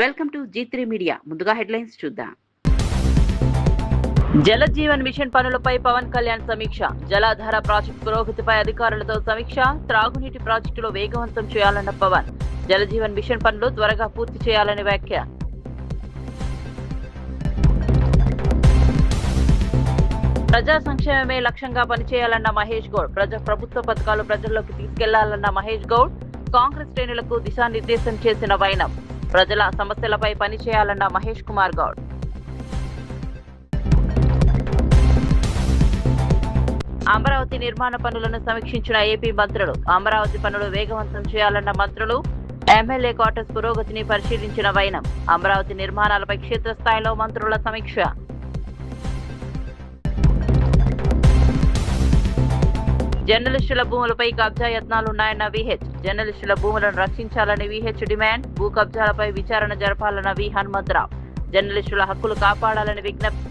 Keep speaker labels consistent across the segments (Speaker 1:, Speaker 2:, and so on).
Speaker 1: Welcome to G3 media. ముందుగా headlines చూద్దాం. Jal Jeevan machine పనులపై పవన్ కళ్యాణ్ సమీక్ష. జలాధార ప్రాజెక్టు పురోగతిపై అధికారులతో సమీక్ష. త్రాగునీటి ప్రాజెక్టులు వేగవంతం చేయాలన్న పవన్. జల జీవన్ మిషన్ పనులు త్వరగా పూర్తి చేయాలని వ్యాఖ్య. ప్రజా సంక్షేమమే లక్ష్యంగా పనిచేయాలన్న మహేష్ గౌడ్. ప్రభుత్వ పథకాలు ప్రజల్లోకి తీసుకెళ్లాలన్న మహేష్ గౌడ్. కాంగ్రెస్ శ్రేణులకు దిశానిర్దేశం చేసిన వైనం. ప్రజల సమస్యలపై పనిచేయాలన్న మహేష్ కుమార్ గౌడ్. అమరావతి నిర్మాణ పనులను సమీక్షించిన ఏపీ మంత్రులు. అమరావతి పనులు వేగవంతం చేయాలన్న మంత్రులు. ఎమ్మెల్యే క్వార్టర్స్ పురోగతిని పరిశీలించిన వైనం. అమరావతి నిర్మాణాలపై క్షేత్రస్థాయిలో మంత్రుల సమీక్ష. జర్నలిస్టుల భూములపై కబ్జా యత్నాలున్నాయన్న విహెచ్. జర్నలిస్టుల భూములను రక్షించాలని విహెచ్ డిమాండ్. భూ కబ్జాలపై విచారణ జరపాలన్న వి హనుమంతరావు. జర్నలిస్టుల హక్కులు కాపాడాలని విజ్ఞప్తి.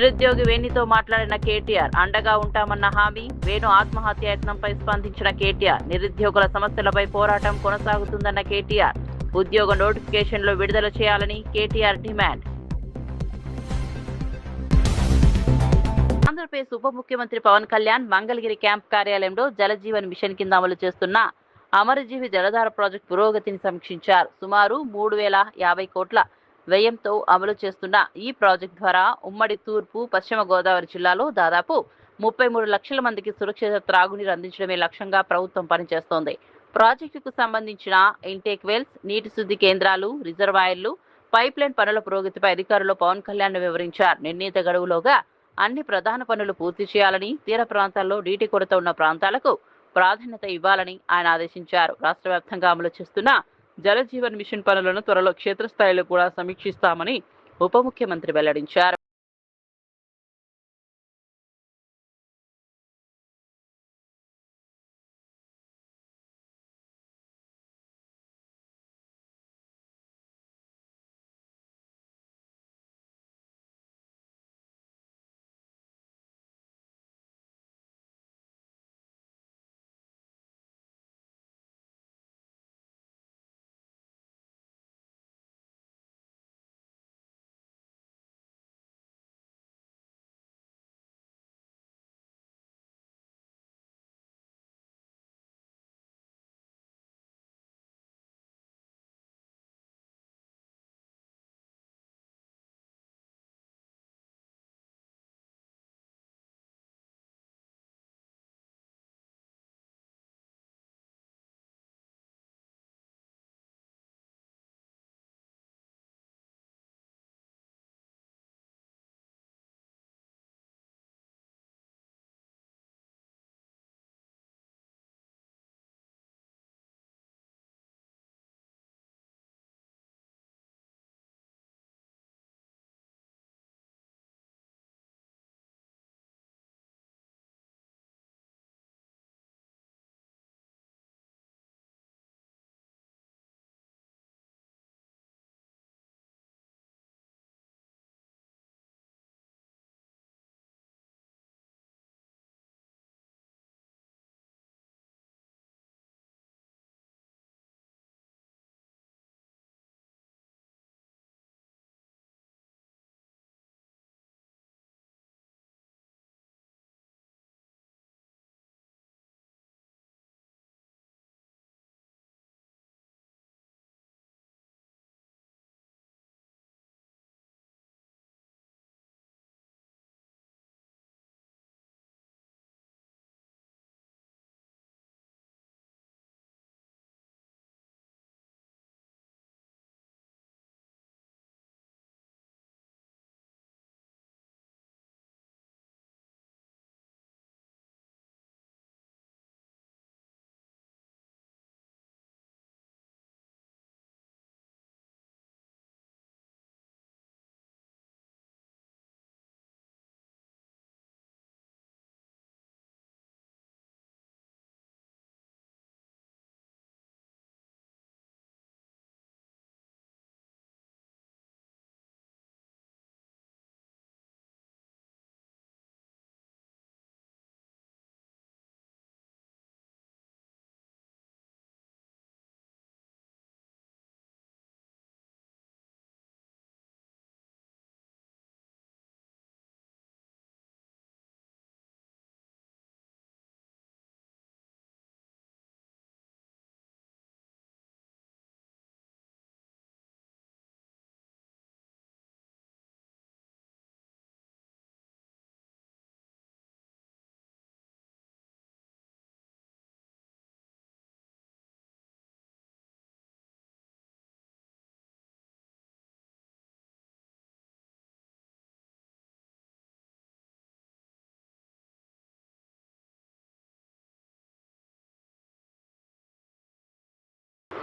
Speaker 1: నిరుద్యోగి వేణితో మాట్లాడిన కేటీఆర్. అండగా ఉంటామన్న హామీ. వేణు ఆత్మహత్య యత్నంపై స్పందించిన కేటీఆర్. నిరుద్యోగుల సమస్యలపై పోరాటం కొనసాగుతుందన్న కేటీఆర్. ఉద్యోగ నోటిఫికేషన్లు విడుదల చేయాలని కేటీఆర్ డిమాండ్. ఆంధ్రప్రదేశ్ ఉప ముఖ్యమంత్రి పవన్ కళ్యాణ్ మంగళగిరి క్యాంప్ కార్యాలయంలో జలజీవన్ మిషన్ కింద అమలు చేస్తున్న అమరజీవి జలధార ప్రాజెక్టు పురోగతిని సమీక్షించారు. సుమారు 3,050 కోట్ల వ్యయంతో అమలు చేస్తున్న ఈ ప్రాజెక్టు ద్వారా ఉమ్మడి తూర్పు, పశ్చిమ గోదావరి జిల్లాలో దాదాపు 33 లక్షల మందికి సురక్షిత త్రాగునీరు అందించడమే లక్ష్యంగా ప్రభుత్వం పనిచేస్తోంది. ప్రాజెక్టుకు సంబంధించిన ఇంటేక్ వెల్స్, నీటి శుద్ధి కేంద్రాలు, రిజర్వాయర్లు, పైప్లైన్ పనుల పురోగతిపై అధికారులు పవన్ కళ్యాణ్ వివరించారు. నిర్ణీత గడువులోగా అన్ని ప్రధాన పనులు పూర్తి చేయాలని, తీర ప్రాంతాల్లో నీటి కొరత ఉన్న ప్రాంతాలకు ప్రాధాన్యత ఇవ్వాలని ఆయన ఆదేశించారు. రాష్ట్ర వ్యాప్తంగా అమలు చేస్తున్న జలజీవన్ మిషన్ పనులను త్వరలో క్షేత్రస్థాయిలో కూడా సమీక్షిస్తామని ఉప ముఖ్యమంత్రి వెల్లడించారు.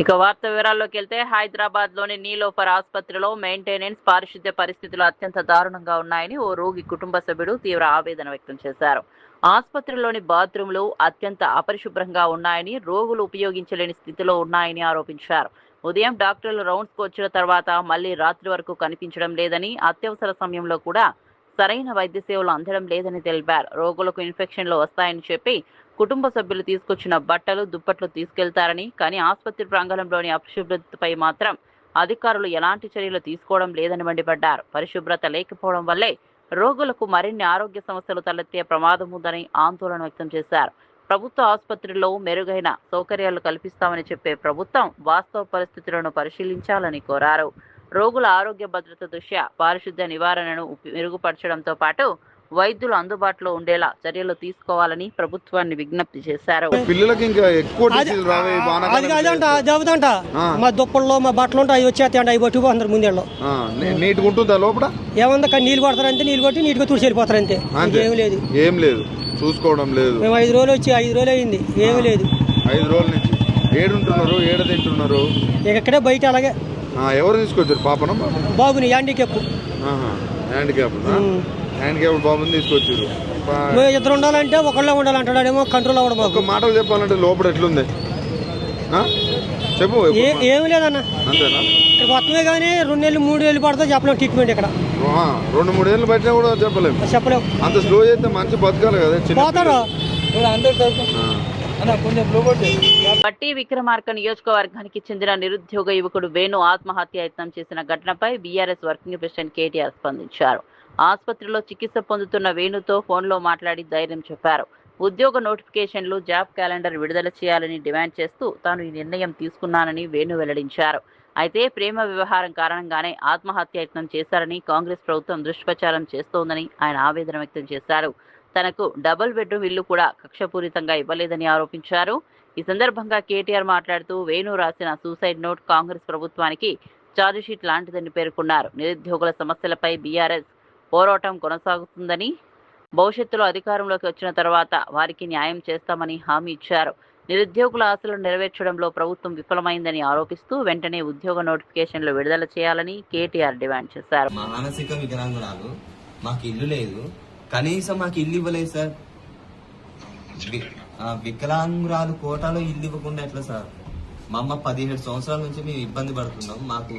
Speaker 1: ఇక వార్త వివరాల్లోకి వెళ్తే హైదరాబాద్లోని నీలోఫర్ ఆసుపత్రిలో మెయింటెనెన్స్ పారిశుద్ధ్య పరిస్థితులు అత్యంత దారుణంగా ఉన్నాయని ఓ రోగి కుటుంబ సభ్యుడు తీవ్ర ఆవేదన వ్యక్తం చేశారు. ఆసుపత్రిలోని బాత్రూంలు అత్యంత అపరిశుభ్రంగా ఉన్నాయని, రోగులు ఉపయోగించలేని స్థితిలో ఉన్నాయని ఆరోపించారు. ఉదయం డాక్టర్లు రౌండ్స్కు వచ్చిన తర్వాత మళ్లీ రాత్రి వరకు కనిపించడం లేదని, అత్యవసర సమయంలో కూడా సరైన వైద్య సేవలు అందడం లేదని తెలిపారు. రోగులకు ఇన్ఫెక్షన్లు వస్తాయని చెప్పి కుటుంబ సభ్యులు తీసుకొచ్చిన బట్టలు, దుప్పట్లు తీసుకెళ్తారని, కానీ ఆసుపత్రి ప్రాంగణంలోని అపరిశుభ్రతపై మాత్రం అధికారులు ఎలాంటి చర్యలు తీసుకోవడం లేదని మండిపడ్డారు. పరిశుభ్రత లేకపోవడం వల్లే రోగులకు మరిన్ని ఆరోగ్య సమస్యలు తలెత్తే ప్రమాదం ఉందని ఆందోళన వ్యక్తం చేశారు. ప్రభుత్వ ఆసుపత్రుల్లో మెరుగైన సౌకర్యాలు కల్పిస్తామని చెప్పే ప్రభుత్వం వాస్తవ పరిస్థితులను పరిశీలించాలని కోరారు. రోగుల ఆరోగ్య భద్రత దృష్ట్యా పారిశుద్ధ్య నివారణను మెరుగుపరచడంతో పాటు వైద్యులు అందుబాటులో ఉండేలా చర్యలు తీసుకోవాలని ప్రభుత్వాన్ని విజ్ఞప్తి చేశారు.
Speaker 2: పిల్లలకి ఇంకా ఎక్కువ
Speaker 3: జరుగుతుంట మా దుప్పల్లో మా బట్టలు ఉంటాయి, అవి వచ్చేస్తాయండి, అవి పట్టుకుపోతున్నారు ముందేళ్ళు.
Speaker 2: నీట్గా ఉంటుందా లోపల?
Speaker 3: ఏముంది, నీళ్ళు కొడతారంటే నీళ్ళు కొట్టి నీట్గా తుడిచి వెళ్ళిపోతారు అంతే, ఏం లేదు.
Speaker 2: ఏం లేదు, చూసుకోవడం లేదు.
Speaker 3: మేము 5 రోజులు వచ్చి 5 రోజులు అయింది, ఏమి లేదు.
Speaker 2: 5 రోజుల నుంచి ఏడుంటున్నారు, ఏడ తింటున్నారు?
Speaker 3: ఇక్కడే బయట అలాగే.
Speaker 2: ఎవరు తీసుకొచ్చారు పాపను?
Speaker 3: బాబుని హ్యాండిక్యాప్
Speaker 2: బాబుని తీసుకొచ్చారు.
Speaker 3: ఇద్దరు ఉండాలంటే ఒకళ్ళే ఉండాలంటాడేమో, కంట్రోల్ అవ్వడం.
Speaker 2: ఒక మాటలు చెప్పాలంటే లోపల ఎట్లుంది చెప్పు.
Speaker 3: ఏమి లేదన్న,
Speaker 2: అంతేనా?
Speaker 3: మొత్తమే కానీ 2 నెలలు 3 నెలలు పడుతుంది చెప్పలేము ట్రీట్మెంట్. ఇక్కడ
Speaker 2: 2-3 ఏళ్ళు పట్టినా కూడా చెప్పలేము. అంత స్లో చేస్తే మంచి బతకాలి కదా.
Speaker 3: పోతారు
Speaker 1: బట్టి విక్రమార్క నియోజకవర్గానికి చెందిన నిరుద్యోగ యువకుడు వేణు ఆత్మహత్య యత్నం చేసిన ఘటనపై బీఆర్ఎస్ వర్కింగ్ ప్రెసిడెంట్ కేటీఆర్ స్పందించారు. ఆసుపత్రిలో చికిత్స పొందుతున్న వేణుతో ఫోన్లో మాట్లాడి ధైర్యం చెప్పారు. ఉద్యోగ నోటిఫికేషన్లు, జాబ్ క్యాలెండర్ విడుదల చేయాలని డిమాండ్ చేస్తూ తాను ఈ నిర్ణయం తీసుకున్నానని వేణు వెల్లడించారు. అయితే ప్రేమ వ్యవహారం కారణంగానే ఆత్మహత్య యత్నం చేశారని కాంగ్రెస్ ప్రభుత్వం దుష్ప్రచారం చేస్తోందని ఆయన ఆవేదన వ్యక్తం చేశారు. తనకు డబుల్ బెడ్రూమ్ ఇల్లు కూడా కక్షపూరితంగా ఇవ్వలేదని ఆరోపించారు. ఈ సందర్భంగా కేటీఆర్ మాట్లాడుతూ వేణు రాసిన సూసైడ్ నోట్ కాంగ్రెస్ ప్రభుత్వానికి ఛార్జిషీట్ లాంటిదని పేర్కొన్నారు. నిరుద్యోగుల సమస్యలపై బీఆర్ఎస్ పోరాటం కొనసాగుతుందని, భవిష్యత్తులో అధికారంలోకి వచ్చిన తర్వాత వారికి న్యాయం చేస్తామని హామీ ఇచ్చారు. నిరుద్యోగుల ఆశలను నెరవేర్చడంలో ప్రభుత్వం విఫలమైందని ఆరోపిస్తూ వెంటనే ఉద్యోగ నోటిఫికేషన్లు విడుదల చేయాలని కేటీఆర్ డిమాండ్ చేశారు.
Speaker 4: మానసిక వికలాంగురాలు, మాకు ఇల్లు లేదు, కనీసం మాకు ఇల్లు ఇవ్వలేదు సార్. వికలాంగురాలు కోటాలో ఇల్లు ఇవ్వకుండా ఎట్లా సార్? మా అమ్మ 17 సంవత్సరాల నుంచి మేము ఇబ్బంది పడుతున్నాం. మాకు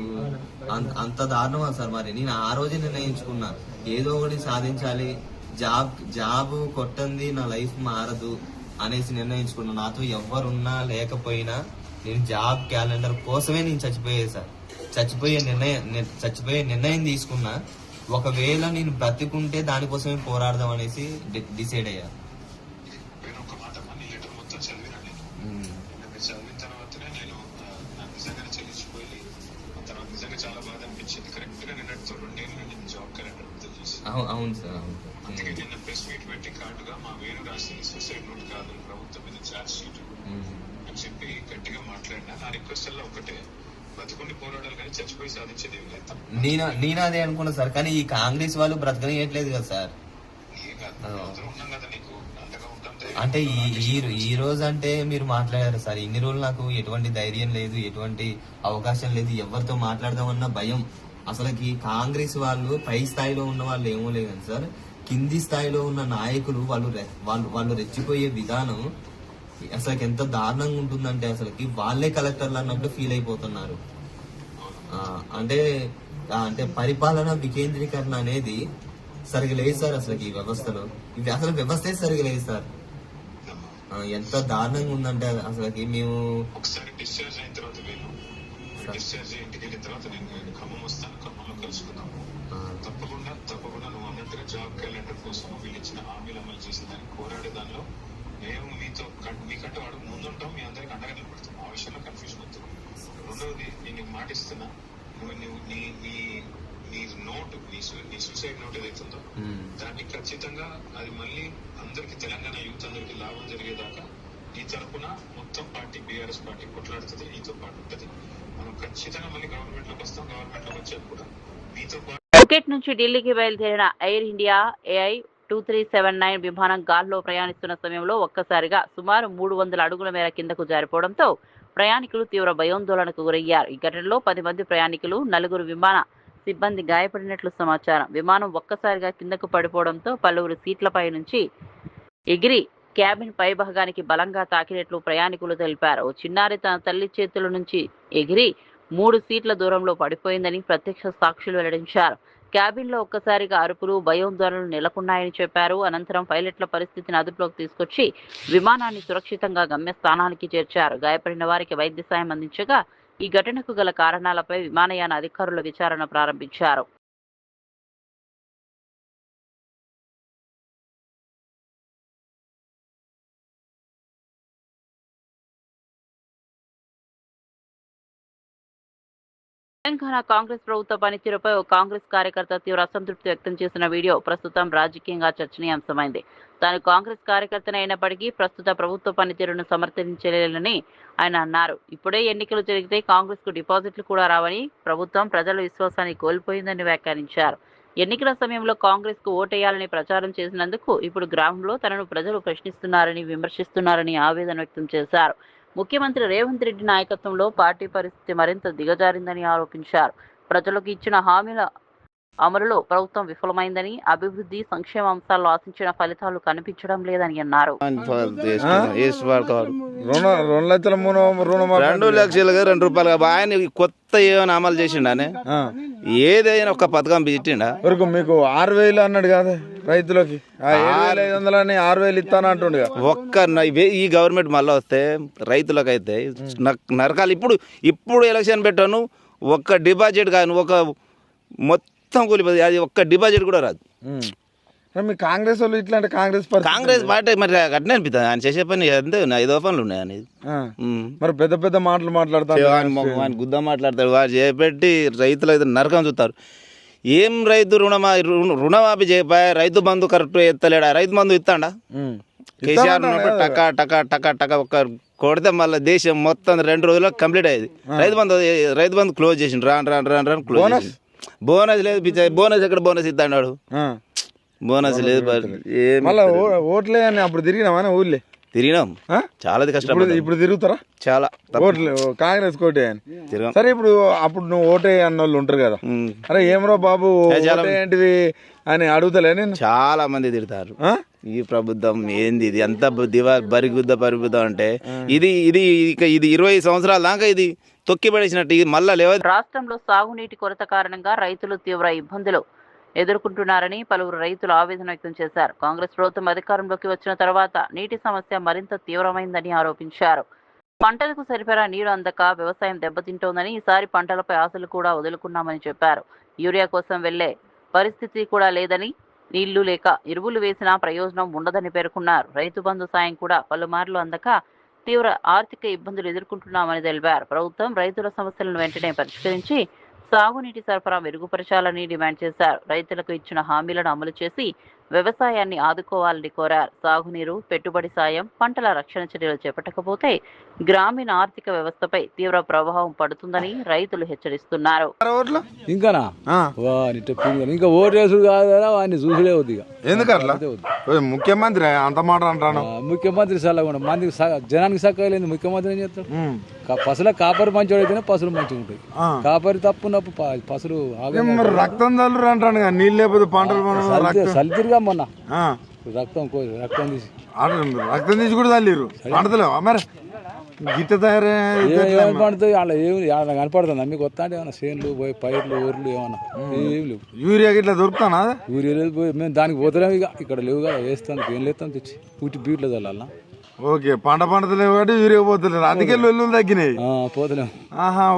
Speaker 4: అంత దారుణమా సార్? మరి నేను ఆ రోజే నిర్ణయించుకున్నా, ఏదో ఒకటి సాధించాలి, జాబ్ కొట్టంది నా లైఫ్ మారదు అనేసి నిర్ణయించుకున్నా. నాతో ఎవరున్నా లేకపోయినా నేను జాబ్ క్యాలెండర్ కోసమే నేను చచ్చిపోయేది సార్. చచ్చిపోయే నిర్ణయం తీసుకున్నా. ఒకవేళ నేను బ్రతికుంటే దానికోసమే పోరాడదాం అనేసి డిసైడ్ అయ్యా. అవును సార్, అవును.
Speaker 5: అందుకే నిన్న ప్రెస్ మీట్ పెట్టి కార్డుగా మా వేణు రాసింది సూసైడ్ నోట్ కాదు, ప్రభుత్వం మీద ఛార్జ్ షీట్ అని చెప్పి గట్టిగా మాట్లాడినా. నా రిక్వెస్ట్ అలా ఒకటే, బతుకుని పోరాడాలి కానీ చచ్చిపోయి సాధించేది ఏం లేదు.
Speaker 4: నేను అదే అనుకున్నా సార్, కానీ ఈ కాంగ్రెస్ వాళ్ళు బ్రతకనియట్లేదు కదా సార్.
Speaker 5: ఉన్నాం కదా నీకు అంతగా ఉంటాం.
Speaker 4: అంటే ఈ రోజు అంటే మీరు మాట్లాడారు సార్. ఇన్ని రోజులు నాకు ఎటువంటి ధైర్యం లేదు, ఎటువంటి అవకాశం లేదు, ఎవరితో మాట్లాడదామన్న భయం. అసలుకి కాంగ్రెస్ వాళ్ళు పై స్థాయిలో ఉన్న వాళ్ళు ఏమో లేదని సార్, కింది స్థాయిలో ఉన్న నాయకులు వాళ్ళు రెచ్చిపోయే విధానం అసలు ఎంత దారుణంగా ఉంటుందంటే అసలుకి వాళ్ళే కలెక్టర్లు అన్నట్టు ఫీల్ అయిపోతున్నారు. అంటే పరిపాలన వికేంద్రీకరణ అనేది సరిగా లేదు సార్. అసలు ఈ వ్యవస్థలో అసలు వ్యవస్థే సరిగా లేదు సార్. ఎంత దారుణంగా ఉందంటే అసలుకి మేము
Speaker 5: ఒకసారి డిశ్చార్జ్ అయిన తర్వాత డిశ్చార్జ్ ఇంటికి వెళ్ళిన తర్వాత నేను ఖమ్మం వస్తాను, ఖమ్మంలో కలుసుకుందాము. తప్పకుండా నువ్వు అన్నట్టుగా జాబ్ క్యాలెండర్ కోసం వీళ్ళు ఇచ్చిన హామీలు అమలు చేసిన దానికి పోరాడే దానిలో మేము మీకంటే వాడు ముందుంటాం, మీ అందరికి అండగా నిలబడతాం. ఆ విషయంలో కన్ఫ్యూజన్ అవుతుంది. రెండవది, నేను మాటిస్తున్నా, నువ్వు నీ నోట్, నీ సూసైడ్ నోట్ ఏదైతుందో దాన్ని ఖచ్చితంగా అది మళ్ళీ అందరికి, తెలంగాణ యూత్ అందరికి లాభం జరిగేదాకా నీ తరఫున మొత్తం పార్టీ, బీఆర్ఎస్ పార్టీ కొట్లాడుతుంది, నీతో పాటు ఉంటుంది. మనం ఖచ్చితంగా మళ్ళీ గవర్నమెంట్ లోకి వస్తాం. గవర్నమెంట్ లోకి వచ్చాక కూడా మీతో పాటు.
Speaker 1: ఫుకెట్ నుంచి ఢిల్లీకి బయలుదేరిన ఎయిర్ ఇండియా AI 2379 విమానం గాల్లో ప్రయాణిస్తున్న సమయంలో ఒక్కసారిగా సుమారు 300 అడుగుల మేర కిందకు జారిపోవడంతో ప్రయాణికులు తీవ్ర భయాందోళనకు గురయ్యారు. ఈ ఘటనలో 10 మంది ప్రయాణికులు, 4 విమాన సిబ్బంది గాయపడినట్లు సమాచారం. విమానం ఒక్కసారిగా కిందకు పడిపోవడంతో పలువురు సీట్లపై నుంచి ఎగిరి క్యాబిన్ పై భాగానికి బలంగా తాకినట్లు ప్రయాణికులు తెలిపారు. చిన్నారి తన తల్లి చేతుల నుంచి ఎగిరి 3 సీట్ల దూరంలో పడిపోయిందని ప్రత్యక్ష సాక్షులు వెల్లడించారు. క్యాబిన్లో ఒక్కసారిగా అరుపులు, భయాందోళనలు నెలకొన్నాయని చెప్పారు. అనంతరం పైలట్ల పరిస్థితిని అదుపులోకి తీసుకొచ్చి విమానాన్ని సురక్షితంగా గమ్యస్థానానికి చేర్చారు. గాయపడిన వారికి వైద్య సాయం అందించగా ఈ ఘటనకు గల కారణాలపై విమానయాన అధికారులు విచారణ ప్రారంభించారు. తెలంగాణ కాంగ్రెస్ ప్రభుత్వ పనితీరుపై ఓ కాంగ్రెస్ కార్యకర్త తీవ్ర అసంతృప్తి వ్యక్తం చేసిన వీడియో ప్రస్తుతం రాజకీయంగా చర్చనీయాంశమైంది. తాను కాంగ్రెస్ కార్యకర్తనే అయినప్పటికీ ప్రస్తుత ప్రభుత్వ పనితీరును సమర్థించలేనని ఆయన అన్నారు. ఇప్పుడే ఎన్నికలు జరిగితే కాంగ్రెస్ కు డిపాజిట్లు కూడా రావని, ప్రభుత్వం ప్రజల విశ్వాసాన్ని కోల్పోయిందని వ్యాఖ్యానించారు. ఎన్నికల సమయంలో కాంగ్రెస్ కు ఓటేయాలని ప్రచారం చేసినందుకు ఇప్పుడు గ్రామంలో తనను ప్రజలు ప్రశ్నిస్తున్నారని, విమర్శిస్తున్నారని ఆవేదన వ్యక్తం చేశారు. ముఖ్యమంత్రి రేవంత్ రెడ్డి నాయకత్వంలో పార్టీ పరిస్థితి మరింత దిగజారిందని ఆరోపించారు. ప్రజలకు ఇచ్చిన హామీల అమలులో ప్రభుత్వం విఫలమైందని, అభివృద్ధి, సంక్షేమ అంశాల్లో ఆశించిన ఫలితాలు కనిపించడం లేదని అన్నారు.
Speaker 6: 2 లక్షలుగా 2 రూపాయలు ఆయన కొత్త ఏమైనా అమలు చేసిండానే, ఏదైనా ఒక పథకం పెట్టిండా?
Speaker 2: వరకు మీకు 6,000 అన్నాడు కదా రైతులకి, 7,500 6,000 ఇస్తాను అంటుండే.
Speaker 6: ఈ గవర్నమెంట్ మళ్ళీ వస్తే రైతులకైతే నరకాలు. ఇప్పుడు ఎలక్షన్ పెట్టాను, ఒక్క డిపాజిట్ కానీ ఒక మొత్తం కూలిపోతుంది, అది ఒక్క డిపాజిట్ కూడా రాదు.
Speaker 2: మీ కాంగ్రెస్ వాళ్ళు ఇట్లా అంటే కాంగ్రెస్
Speaker 6: పార్టీ మరి అట్నే అనిపిస్తుంది. ఆయన చేసే పని అంతే, 5 పనులు ఉన్నాయి అనేది.
Speaker 2: మరి పెద్ద పెద్ద మాటలు మాట్లాడతారు,
Speaker 6: ఆయన గుద్ద మాట్లాడతాడు. వారు చేపెట్టి రైతులు అయితే నరకం చూస్తారు. ఏం రైతు రుణమాఫీ చేయపోయా, రైతు బంధు కరెక్ట్ ఎత్తలేడా? రైతు బంధు ఇస్తాడా? కేసీఆర్ టకా టకా టకా టకా ఒక్క కొడితే మళ్ళీ దేశం మొత్తం 2 రోజుల్లో కంప్లీట్ అయ్యేది. రైతు బంధు క్లోజ్ చేసిండు, రాను క్లోజ్ చేసిండు. బోనస్ లేదు, బోనస్ ఎక్కడ బోనస్ ఇస్తాడు? బోనస్ లేదు.
Speaker 2: మళ్ళీ ఓట్లే అని అప్పుడు తిరిగినామా ఊళ్ళే?
Speaker 6: తిరిగినాం, చాలా కష్టం.
Speaker 2: ఇప్పుడు తిరుగుతారా?
Speaker 6: చాలా
Speaker 2: ఓట్లు కాంగ్రెస్ కోటే అని. సరే, అప్పుడు నువ్వు ఓటే అన్న వాళ్ళు ఉంటారు కదా, అరే ఏమరో బాబు ఏంటివి అని అడుగుతలే నేను.
Speaker 6: చాలా మంది తిడతారు, ఈ ప్రభుత్వం ఏంది ఇది, అంత పరిబుద్ధం అంటే ఇది 20 సంవత్సరాల దాకా ఇది తొక్కిపడేసినట్టు ఇది మళ్ళా లేవదు.
Speaker 1: రాష్ట్రంలో సాగునీటి కొరత కారణంగా రైతులు తీవ్ర ఇబ్బందులు ఎదుర్కొంటున్నారని పలువురు రైతులు ఆవేదన వ్యక్తం చేశారు. కాంగ్రెస్ ప్రభుత్వం అధికారంలోకి వచ్చిన తర్వాత నీటి సమస్య మరింత తీవ్రమైందని ఆరోపించారు. పంటలకు సరిపడా నీరు అందక వ్యవసాయం దెబ్బతింటోందని, ఈసారి పంటలపై ఆశలు కూడా వదులుకున్నామని చెప్పారు. యూరియా కోసం వెళ్లే పరిస్థితి కూడా లేదని, నీళ్లు లేక ఎరువులు వేసినా ప్రయోజనం ఉండదని పేర్కొన్నారు. రైతు బంధు సాయం కూడా పలుమార్లు అందక తీవ్ర ఆర్థిక ఇబ్బందులు ఎదుర్కొంటున్నామని తెలిపారు. ప్రభుత్వం రైతుల సమస్యలను వెంటనే పరిష్కరించి సాగునీటి సరఫరా మెరుగుపరచాలని డిమాండ్ చేశారు. రైతులకు ఇచ్చిన హామీలను అమలు చేసి వ్యవసాయాన్ని ఆదుకోవాలని కోరారు. సాగునీరు, పెట్టుబడి సాయం, పంటల రక్షణ చర్యలు చేపట్టకపోతే గ్రామీణ ఆర్థిక వ్యవస్థపై తీవ్ర ప్రభావం పడుతుందని రైతులు హెచ్చరిస్తున్నారు.
Speaker 7: ఇంకా ఓటేసుడు కాదు కదా, వాడిని చూసుడే వద్దు.
Speaker 2: ఎందుకట్లా? ముఖ్యమంత్రి అంత మాట అంటాను.
Speaker 7: ముఖ్యమంత్రి సలహా మందికి జనానికి సక్కలేదు. ముఖ్యమంత్రి ఏం చేస్తాడు? పసుల కాపరి మంచివాడు అయితేనే పసులు మంచిగా ఉంటాయి. కాపరి తప్పున్నప్పుడు పసులు
Speaker 2: రక్తం చల్లు అంటాను, నీళ్ళు లేకపోతే పంటలు
Speaker 7: సలితిరిగా మొన్న రక్తం
Speaker 2: తీసి కూడా చల్లిరు పంటలేవా? మరి గిట్ట తయారై
Speaker 7: పండుతాయి అలా ఏమి కనపడుతుంది. మీకు వస్తా అంటే ఏమన్నా చేనులు పోయి పైర్లు ఊర్లు ఏమన్నా ఏం లేవు.
Speaker 2: యూరియా గిట్లా దొరుకుతానా?
Speaker 7: యూరియా లేదు, పోయి మేము దానికి పోతలేము. ఇక ఇక్కడ లేవు కదా, వేస్తాను ఏం లేస్తాను తెచ్చి బీట్లో చల్లాల.
Speaker 2: ఓకే, పంటలేవు కాబట్టి యూరియా పోతలేరు, అందుకే లొల్లులు తగ్గినాయి.
Speaker 7: పోతలేము.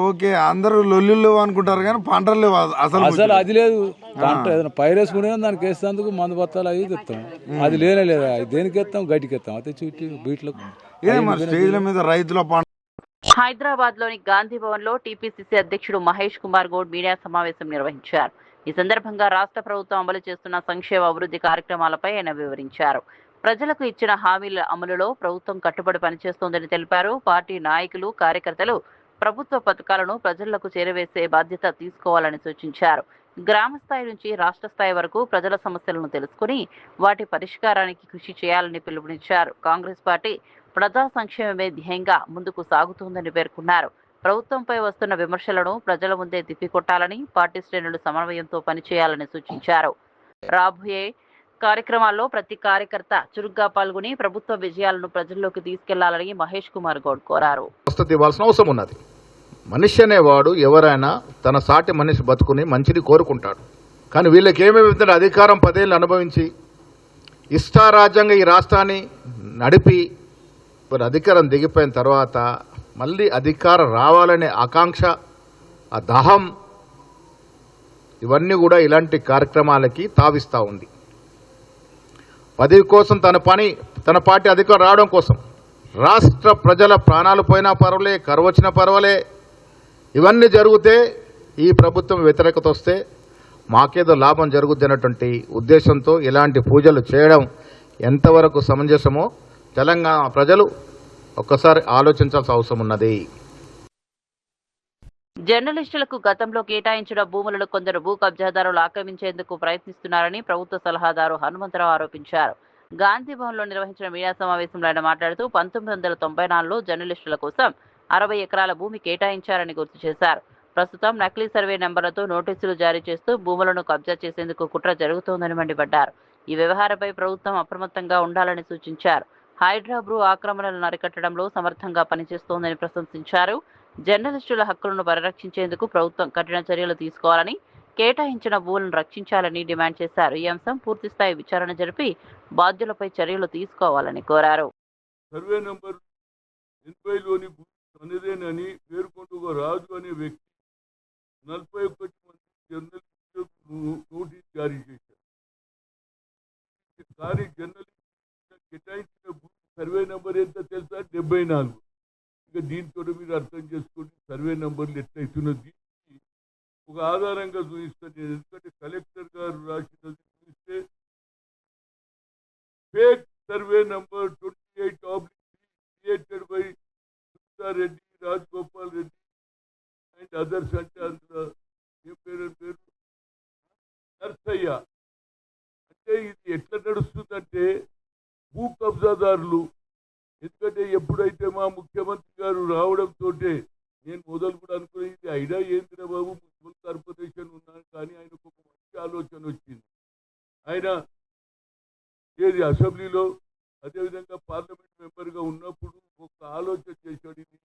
Speaker 2: ఓకే, అందరూ లొల్లులు అనుకుంటారు కానీ పంటలు లేవు
Speaker 7: అసలు. అది లేదు, పంట ఏదైనా పైరేసుకునే దానికి వేస్తేందుకు మందు బత్తాలు అవి తెస్తాం. అది లేనే లేదా, దేనికి ఎత్తాం, గడ్డికి ఎత్తాం. అయితే చుట్టి బీట్లో
Speaker 1: హైదరాబాద్ లోని గాంధీ భవన్ లో టీపీసీసీ అధ్యక్షుడు మహేష్ కుమార్ గౌడ్ మీడియా సమావేశం నిర్వహించారు. ఈ సందర్భంగా రాష్ట్ర ప్రభుత్వం అమలు చేస్తున్న సంక్షేమ అభివృద్ధి కార్యక్రమాలపై ఆయన వివరించారు. ప్రజలకు ఇచ్చిన హామీల అమలులో ప్రభుత్వం కట్టుబడి పనిచేస్తోందని తెలిపారు. పార్టీ నాయకులు, కార్యకర్తలు ప్రభుత్వ పథకాలను ప్రజలకు చేరవేసే బాధ్యత తీసుకోవాలని సూచించారు. గ్రామ స్థాయి నుంచి రాష్ట్ర స్థాయి వరకు ప్రజల సమస్యలను తెలుసుకుని వాటి పరిష్కారానికి కృషి చేయాలని పిలుపునిచ్చారు. కాంగ్రెస్ పార్టీ ప్రజా సంక్షేమమే ధ్యేయంగా ముందుకు సాగుతోందని పేర్కొన్నారు. ప్రభుత్వంపై వస్తున్న విమర్శలను ప్రజల ముందే తిప్పికొట్టాలని పార్టీ శ్రేణులు సమన్వయంతో పనిచేయాలని సూచించారు. రాబోయే కార్యక్రమాల్లో ప్రతి కార్యకర్త చురుగ్గా పాల్గొని ప్రభుత్వ విజయాలను ప్రజల్లోకి తీసుకెళ్లాలని మహేష్ కుమార్ గౌడ్ కోరారు.
Speaker 8: ఇవ్వాల్సిన అవసరం ఉన్నది. మనిషి అనేవాడు ఎవరైనా తన సాటి మనిషి బతుకుని మంచిని కోరుకుంటాడు. కానీ వీళ్ళకి ఏమేమి అధికారం 10 ఏళ్ళు అనుభవించి ఇష్టారాజ్యంగా ఈ రాష్ట్రాన్ని నడిపి అధికారం దిగిపోయిన తర్వాత మళ్ళీ అధికారం రావాలనే ఆకాంక్ష, ఆ దాహం, ఇవన్నీ కూడా ఇలాంటి కార్యక్రమాలకి తావిస్తూ ఉంది. పదవి కోసం తన పార్టీ అధికారం రావడం కోసం రాష్ట్ర ప్రజల ప్రాణాలు పోయినా పర్వాలే, కరువు వచ్చినా పర్వాలే, ఇవన్నీ జరిగితే ఈ ప్రభుత్వం వ్యతిరేకత వస్తే మాకేదో లాభం జరుగుద్ది అన్నటువంటి ఉద్దేశంతో ఇలాంటి పూజలు చేయడం ఎంతవరకు సమంజసమో తెలంగాణ ప్రజలు ఒక్కసారి ఆలోచించాల్సిన అవసరం ఉన్నది.
Speaker 1: జర్నలిస్టులకు గతంలో కేటాయించిన భూములను కొందరు భూ కబ్జాదారులు ఆక్రమించేందుకు ప్రయత్నిస్తున్నారని ప్రభుత్వ సలహాదారు హనుమంతరావు ఆరోపించారు. గాంధీ భవన్లో నిర్వహించిన మీడియా సమావేశంలో ఆయన మాట్లాడుతూ 1994లో జర్నలిస్టుల కోసం 60 ఎకరాల భూమి కేటాయించారని గుర్తు చేశారు. ప్రస్తుతం నకిలీ సర్వే నెంబర్లతో నోటీసులు జారీ చేస్తూ భూములను కబ్జా చేసేందుకు కుట్ర జరుగుతోందని మండిపడ్డారు. ఈ వ్యవహారంపై ప్రభుత్వం అప్రమత్తంగా ఉండాలని సూచించారు. హైడ్రా భూ ఆక్రమణలను అరికట్టడంలో సమర్థంగా పనిచేస్తోందని ప్రశంసించారు. జర్నలిస్టుల హక్కులను పరిరక్షించేందుకు ప్రభుత్వం కఠిన చర్యలు తీసుకోవాలని, కేటాయించిన భూములను రక్షించాలని డిమాండ్ చేశారు. ఈ అంశం పూర్తిస్థాయి విచారణ జరిపి బాధ్యులపై చర్యలు తీసుకోవాలని కోరారు.
Speaker 9: సర్వే నంబర్ 80లోని అనేదేనని పేర్కొంటూ రాజు అనే వ్యక్తి 41 మంది జర్నలిస్టులకు నోటీస్ జారీ చేశారు. కానీ జర్నలిస్టు కేటాయించిన సర్వే నంబర్ ఎంత తెలుసా? 74. ఇక దీంతో మీరు అర్థం చేసుకోండి సర్వే నంబర్లు ఎట్లయితున్నది. ఒక ఆధారంగా చూపిస్తాను నేను, ఎందుకంటే కలెక్టర్ గారు రాసినది చూస్తే fake survey number 28/3 created by Reddy, Rajagopal Reddy and others. అంటే అందులో ఏం పేరు నర్సయ్య. అంటే ఇది ఎట్లా నడుస్తుందంటే భూ కబ్జాదారులు, ఎందుకంటే ఎప్పుడైతే మా ముఖ్యమంత్రి గారు రావడంతో నేను మొదలు కూడా అనుకుని ఇది ఐడియా ఏంద్ర బాబు, మున్సిపల్ కార్పొరేషన్ ఉన్నాను, కానీ ఆయనకు ఒక మంచి ఆలోచన వచ్చింది. ఆయన ఏది అసెంబ్లీలో అదేవిధంగా పార్లమెంట్ మెంబర్గా ఉన్నప్పుడు ఒక ఆలోచన చేశాడు. ఇది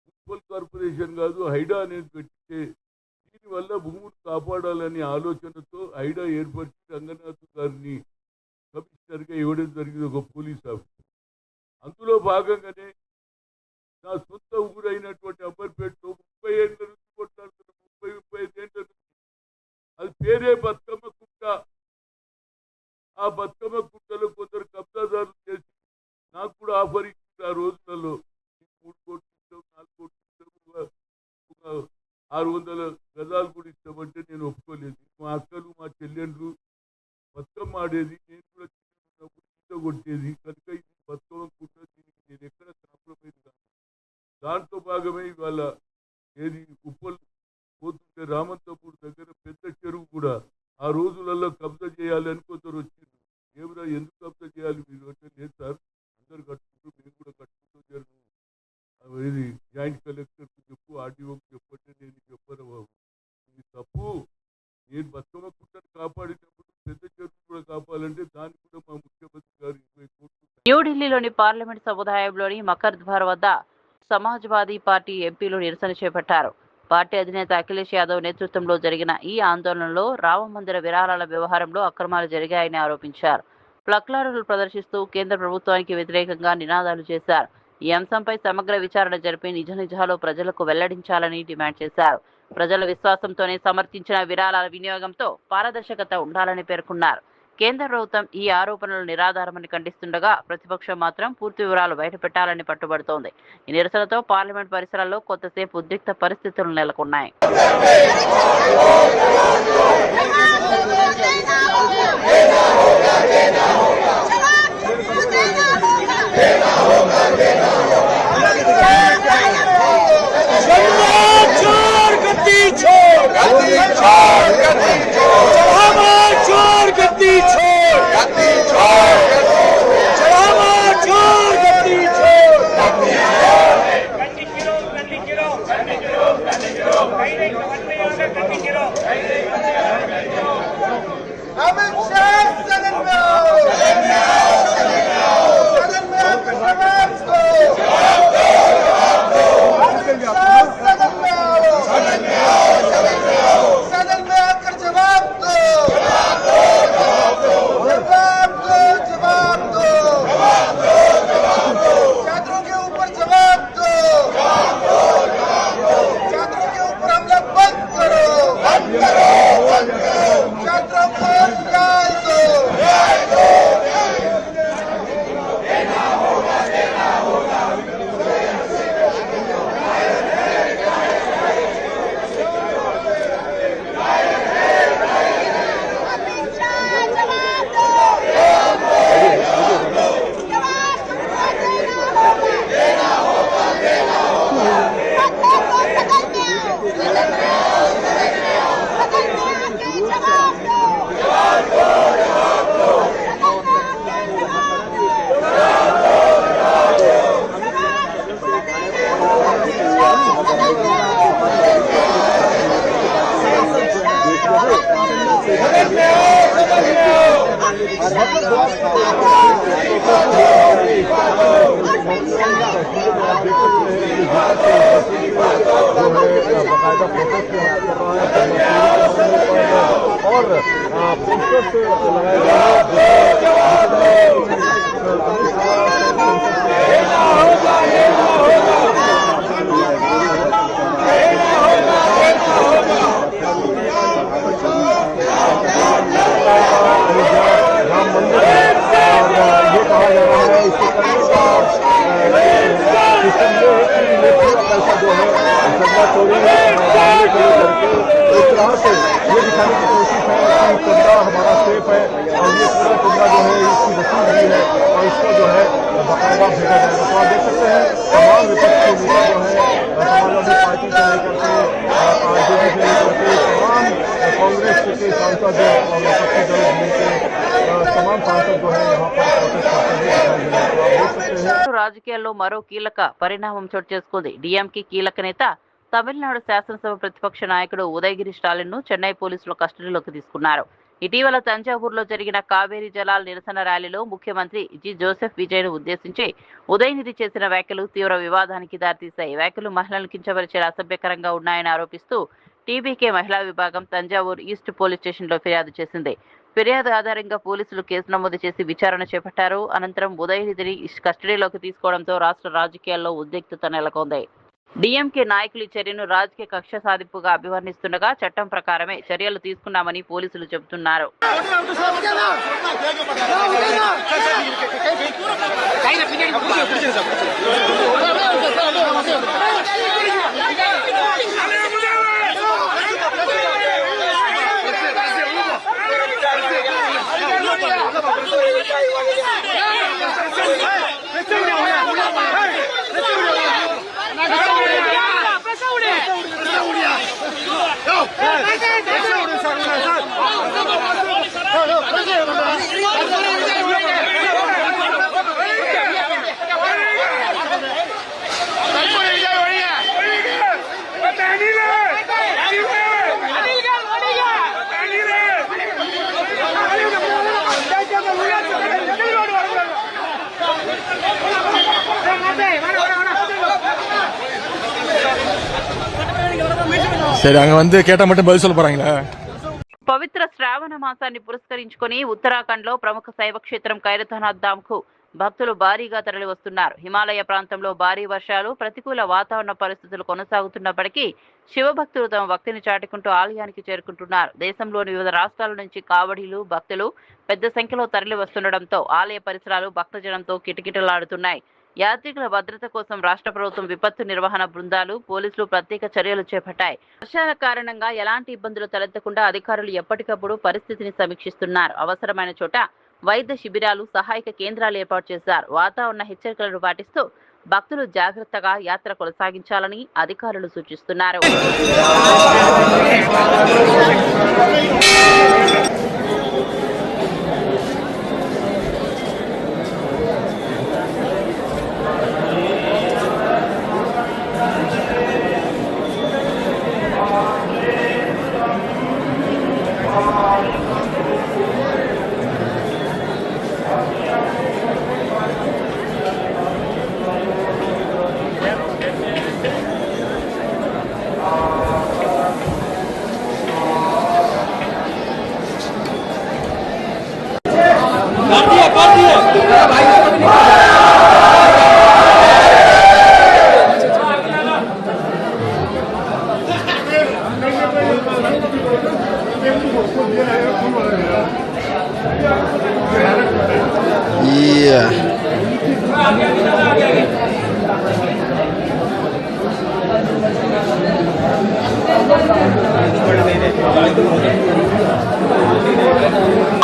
Speaker 9: మున్సిపల్ కార్పొరేషన్ కాదు, హైడా అనేది పెట్టితే దీనివల్ల భూములు కాపాడాలనే ఆలోచనతో హైడా ఏర్పరిచి రంగనాథ్ గారిని కమిషనర్గా ఇవ్వడం జరిగింది, ఒక పోలీస్ ఆఫీసర్. అందులో భాగంగానే నా సొంత ఊరైనటువంటి అంబర్పేటలో 30 ఏళ్ళ నుంచి కొట్లాడుతున్న 35 ఏళ్ళ నుంచి అది పేరే బతుకమ్మ కుంట. ఆ బతుకమ్మ కుంటలో కొందరు కబ్జాదారులు చేసి నాకు కూడా ఆఫర్ ఇచ్చింది. ఆ రోజులలో 3 కోట్లు ఇస్తాం, 4 కోట్లు ఇస్తాం, 600 గజాలు కూడా ఇస్తామంటే నేను ఒప్పుకోలేదు. మా అక్కలు మా చెల్లెళ్ళు బతుకమ్మ ఆడేది, నేను కూడా చిన్నప్పుడు ఈత కొట్టేది కనుక ఇది బతుకమ్మ కుంట, దీనికి నేను ఎక్కడ కాంప్రమైజ్ కాదు. దాంట్లో భాగమే ఇవాళ ఏది ఉప్పల్ పోతుంటే రామంతపూర్ దగ్గర పెద్ద చెరువు కూడా ఆ రోజులలో కబ్జా చేయాలి అని కొందరు వచ్చిండ్రు. ఏమిరా ఎందుకు కబ్జా చేయాలి మీరు అంటే, లేదు సార్ అందరు కట్టుకుంటూ మేము కూడా కట్టుకుంటూ జరుగు, ఇది జాయింట్ కలెక్టర్కి చెప్పు, ఆర్డీఓకి చెప్పంటే నేను చెప్పను బాబు, ఇది తప్పు. నేను బతుకమ్మ కుంటను కాపాడినప్పుడు పెద్ద చెరువు కూడా కాపాలంటే దానికి కూడా మా ముఖ్యమంత్రి గారు 20 కోట్లు.
Speaker 1: న్యూఢిల్లీలోని పార్లమెంట్ సముదాయంలోని మకర్ ద్వార్ వద్ద సమాజ్వాదీ పార్టీ ఎంపీలు నిరసన చేపట్టారు. పార్టీ అధినేత అఖిలేష్ యాదవ్ నేతృత్వంలో జరిగిన ఈ ఆందోళనలో రామమందిర విరాళాల వ్యవహారంలో అక్రమాలు జరిగాయని ఆరోపించారు. ప్లక్లారులు ప్రదర్శిస్తూ కేంద్ర ప్రభుత్వానికి వ్యతిరేకంగా నినాదాలు చేశారు. ఈ అంశంపై సమగ్ర విచారణ జరిపి నిజ నిజాలు ప్రజలకు వెల్లడించాలని డిమాండ్ చేశారు. ప్రజల విశ్వాసంతోనే సమర్థించిన విరాళాల వినియోగంతో పారదర్శకత ఉండాలని పేర్కొన్నారు. కేంద్ర ప్రభుత్వం ఈ ఆరోపణలు నిరాధారమని ఖండిస్తుండగా ప్రతిపక్షం మాత్రం పూర్తి వివరాలు బయటపెట్టాలని పట్టుబడుతోంది. ఈ నిరసనతో పార్లమెంట్ పరిసరాల్లో కొంతసేపు ఉద్రిక్త పరిస్థితులు నెలకొన్నాయి.
Speaker 10: छोड़ गद्दी छोड़
Speaker 2: सकते हैं तमाम विपक्षी नेता जो है समाजवादी पार्टी से लेकर के आरजेडी से लेकर के तमाम कांग्रेस के सांसद और विपक्षी दल मिलकर तमाम सांसद जो है यहाँ पर प्रोटेस्ट करते हुए दिखाई दे रहे हैं। तो आप देख सकते हैं
Speaker 1: రాజకీయాల్లో మరో కీలక పరిణామం చోటు చేసుకుంది. డిఎంకే కీలక నేత తమిళనాడు శాసనసభ ప్రతిపక్ష నాయకుడు ఉదయగిరి స్టాలిన్ ను చెన్నై పోలీసులు కస్టడీలోకి తీసుకున్నారు. ఇటీవల తంజావూరులో జరిగిన కావేరీ జలాల నిరసన ర్యాలీలో ముఖ్యమంత్రి జి జోసెఫ్ విజయ్ ను ఉద్దేశించి ఉదయనిధి చేసిన వ్యాఖ్యలు తీవ్ర వివాదానికి దారితీశాయి. వ్యాఖ్యలు మహిళలను కించపరిచేలా అసభ్యకరంగా ఉన్నాయని ఆరోపిస్తూ టీబీకే మహిళా విభాగం తంజావూరు ఈస్ట్ పోలీస్ స్టేషన్లో ఫిర్యాదు చేసింది. ఫిర్యాదు ఆధారంగా పోలీసులు కేసు నమోదు చేసి విచారణ చేపట్టారు. అనంతరం ఉదయనిధిని కస్టడీలోకి తీసుకోవడంతో రాష్ట్ర రాజకీయాల్లో ఉద్రిక్తత నెలకొంది. డిఎంకే నాయకులు ఈ చర్యను రాజకీయ కక్ష సాధింపుగా అభివర్ణిస్తుండగా చట్టం ప్రకారమే చర్యలు తీసుకున్నామని పోలీసులు చెబుతున్నారు.
Speaker 2: சரி அங்க வந்து கேட்டா மட்டும் பதில் சொல்ல போறாங்களா?
Speaker 1: పవిత్ర శ్రావణ మాసాన్ని పురస్కరించుకుని ఉత్తరాఖండ్ లో ప్రముఖ శైవ క్షేత్రం ఖైరతానాథ్ ధామ్ కు భక్తులు భారీగా తరలి వస్తున్నారు. హిమాలయ ప్రాంతంలో భారీ వర్షాలు, ప్రతికూల వాతావరణ పరిస్థితులు కొనసాగుతున్నప్పటికీ శివభక్తులు తమ భక్తిని చాటుకుంటూ ఆలయానికి చేరుకుంటున్నారు. దేశంలోని వివిధ రాష్ట్రాల నుంచి కావడీలు, భక్తులు పెద్ద సంఖ్యలో తరలి వస్తుండటంతో ఆలయ పరిసరాలు భక్తజనంతో కిటకిటలాడుతున్నాయి. యాత్రికుల భద్రత కోసం రాష్ట్ర ప్రభుత్వం విపత్తు నిర్వహణ బృందాలు, పోలీసులు ప్రత్యేక చర్యలు చేపట్టాయి. వర్షాల కారణంగా ఎలాంటి ఇబ్బందులు తలెత్తకుండా అధికారులు ఎప్పటికప్పుడు పరిస్థితిని సమీక్షిస్తున్నారు. అవసరమైన చోట వైద్య శిబిరాలు, సహాయక కేంద్రాలు ఏర్పాటు చేశారు. వాతావరణ హెచ్చరికలను పాటిస్తూ భక్తులు జాగ్రత్తగా యాత్ర కొనసాగించాలని అధికారులు సూచిస్తున్నారు.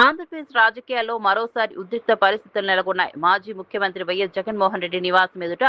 Speaker 1: ఆంధ్రప్రదేశ్ రాజకీయాల్లో మరోసారి ఉద్రిక్త పరిస్థితులు నెలకొన్నాయి. మాజీ ముఖ్యమంత్రి వైఎస్ జగన్మోహన్ రెడ్డి నివాసం ఎదుట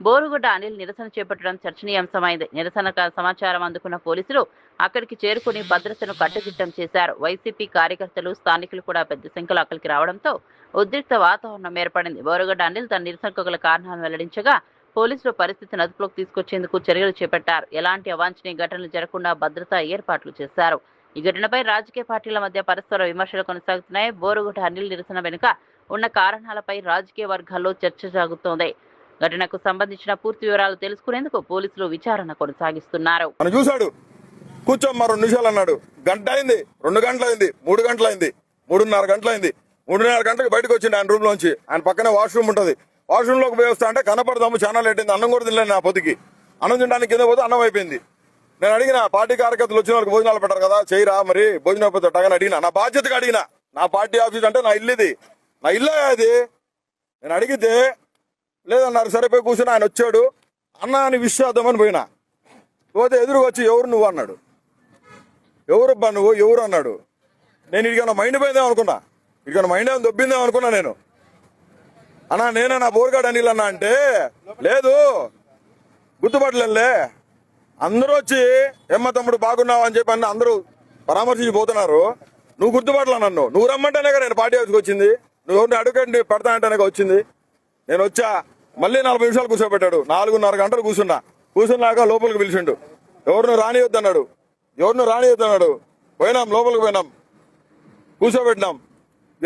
Speaker 1: బోరుగుడ్డ అనిల్ నిరసన చేపట్టడం చర్చనీయాంశమైంది. నిరసన సమాచారం అందుకున్న పోలీసులు అక్కడికి చేరుకుని భద్రతను కట్టుదిట్టం చేశారు. వైసీపీ కార్యకర్తలు, స్థానికులు కూడా పెద్ద సంఖ్యలో అక్కడికి రావడంతో ఉద్రిక్త వాతావరణం ఏర్పడింది. బోరుగుడ్డ అనిల్ తన నిరసనకు గల కారణాలను వెల్లడించగా పోలీసులు పరిస్థితిని అదుపులోకి తీసుకొచ్చేందుకు చర్యలు చేపట్టారు. ఎలాంటి అవాంఛనీయ ఘటనలు జరగకుండా భద్రతా ఏర్పాట్లు చేశారు. ఈ ఘటనపై రాజకీయ పార్టీల మధ్య పరస్పర విమర్శలు కొనసాగుతున్నాయి. బోరుగుడ్డ అనిల్ నిరసన వెనుక ఉన్న కారణాలపై రాజకీయ వర్గాల్లో చర్చ సాగుతోంది. ఘటనకు సంబంధించిన పూర్తి వివరాలు తెలుసుకునేందుకు పోలీసులు విచారణ కొనసాగిస్తున్నారు.
Speaker 2: చూశాడు కూర్చోం 2 నిమిషాలు అన్నాడు. గంట అయింది, 2 గంటలైంది, 3 గంటలైంది, 3:30 గంటలైంది. 3:30 గంటలకు బయటకు వచ్చింది ఆయన రూమ్ లోంచి. ఆయన పక్కనే వాష్రూమ్ ఉంటుంది. వాష్రూమ్ లోకి పోయి వస్తా అంటే కనపడదాము, చాలా లేట్ అయింది, అన్నం కూడా తినలేదు. నా పొద్దుకి అన్నం తినడానికి కింద పోతే అన్నం అయిపోయింది. నేను అడిగిన పార్టీ కార్యకర్తలు వచ్చిన వాళ్ళకి భోజనాలు పెట్టారు కదా, చేయరా మరి భోజనం అయిపోతే అట్టగానే అడిగినా. నా బాధ్యతగా అడిగినా. నా పార్టీ ఆఫీస్ అంటే నా ఇల్లు ఇది, నా ఇల్లే అది. నేను అడిగితే లేదన్నారు. సరిపోయి కూర్చొని ఆయన వచ్చాడు. అన్న అని విష్ చేద్దామని పోయినా. పోతే ఎదురుగా వచ్చి ఎవరు నువ్వు అన్నాడు. ఎవరబ్బా నువ్వు, ఎవరు అన్నాడు. నేను ఇడికన్నా మైండ్ పోయిందేమో అనుకున్నా, ఇడికన్నా మైండ్ ఏమో దొబ్బిందేమో అనుకున్నా నేను. అన్నా నేనే నా బోర్గాడు అనిల్ అన్నా అంటే లేదు గుర్తుపట్టలే. అందరూ వచ్చి ఎమ్మ తమ్ముడు బాగున్నావు అని చెప్పి అందరూ పరామర్శించి పోతున్నారు. నువ్వు గుర్తుపట్టలా నన్ను. నువ్వు రమ్మంటేనే కదా నేను పార్టీ హౌస్కి వచ్చింది. నువ్వు ఎవరిని అడుగుండి పెడతా అంటేనే వచ్చింది. నేను వచ్చా మళ్ళీ 40 నిమిషాలు కూర్చోబెట్టాడు. 4.5 గంటలు కూర్చున్నాక లోపలికి పిలిచిండు. ఎవరిని రానియొద్దన్నాడు. పోయినాం, లోపలికి పోయినాం, కూర్చోబెట్టినాం.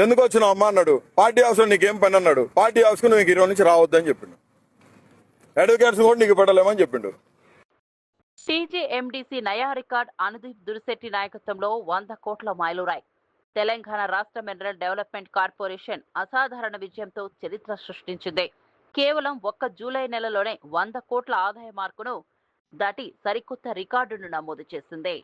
Speaker 2: ఎందుకు వచ్చినావు అమ్మా అన్నాడు. పార్టీ హౌస్ లో నీకేం పని అన్నాడు. పార్టీ హౌస్ కు నువ్వు 20 నుంచి రావద్దని చెప్పిండు. అడ్వకేట్స్ కూడా నీకు పెట్టలేమని చెప్పిండు.
Speaker 1: టీజీఎండీసీ నయా రికార్డ్ అనుదీప్ దురిశెట్టి నాయకత్వంలో 100 కోట్ల మైలురాయి. తెలంగాణ రాష్ట్ర మినరల్ డెవలప్మెంట్ కార్పొరేషన్ అసాధారణ విజయంతో చరిత్ర సృష్టించింది. కేవలం 1 జూలై నెలలోనే 100 కోట్ల ఆదాయ మార్కును దాటి సరికొత్త రికార్డును నమోదు చేసింది.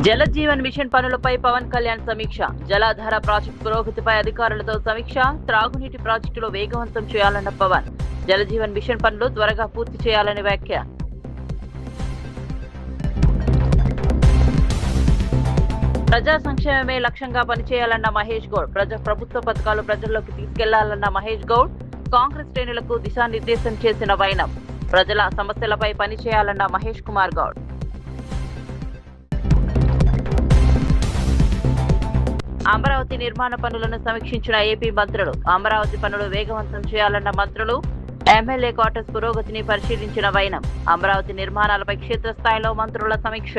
Speaker 1: జలజీవన్ మిషన్ పనులపై పవన్ కళ్యాణ్ సమీక్ష. జలాధార ప్రాజెక్టు పురోగతిపై అధికారులతో సమీక్ష. త్రాగునీటి ప్రాజెక్టులు వేగవంతం చేయాలన్న పవన్. జలజీవన్ మిషన్ పనులు త్వరగా పూర్తి చేయాలని వ్యాఖ్య. ప్రజా సంక్షేమమే లక్ష్యంగా పనిచేయాలన్న మహేష్ గౌడ్. ప్రభుత్వ పథకాలు ప్రజల్లోకి తీసుకెళ్లాలన్న మహేష్ గౌడ్. కాంగ్రెస్ శ్రేణులకు దిశానిర్దేశం చేసిన వైనం. ప్రజల సమస్యలపై పనిచేయాలన్న మహేష్ కుమార్ గౌడ్. అమరావతి నిర్మాణ పనులను సమీక్షించిన ఏపీ మంత్రులు. అమరావతి పనులు వేగవంతం చేయాలన్న మంత్రులు. ఎమ్మెల్యే క్వార్టర్స్ పురోగతిని పరిశీలించిన వైనం. అమరావతి నిర్మాణాలపై క్షేత్రస్థాయిలో మంత్రుల సమీక్ష.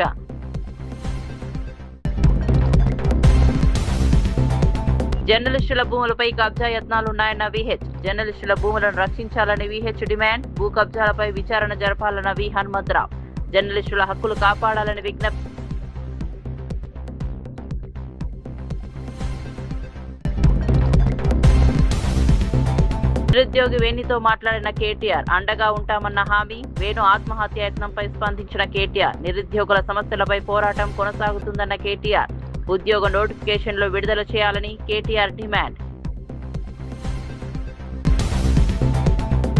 Speaker 1: జర్నలిస్టుల భూములపై కబ్జా యత్నాలున్నాయన్న విహెచ్. జర్నలిస్టుల భూములను రక్షించాలని విహెచ్ డిమాండ్. భూ కబ్జాలపై విచారణ జరపాలన్న వి హనుమంతరావు. జర్నలిస్టుల హక్కులు కాపాడాలని విజ్ఞప్తి. నిరుద్యోగి వేణితో మాట్లాడిన కేటీఆర్. అండగా ఉంటామన్న హామీ. వేణు ఆత్మహత్య యత్నంపై స్పందించిన కేటీఆర్. నిరుద్యోగుల సమస్యలపై పోరాటం కొనసాగుతుందన్న కేటీఆర్. ఉద్యోగ నోటిఫికేషన్లు విడుదల చేయాలని కేటీఆర్ డిమాండ్.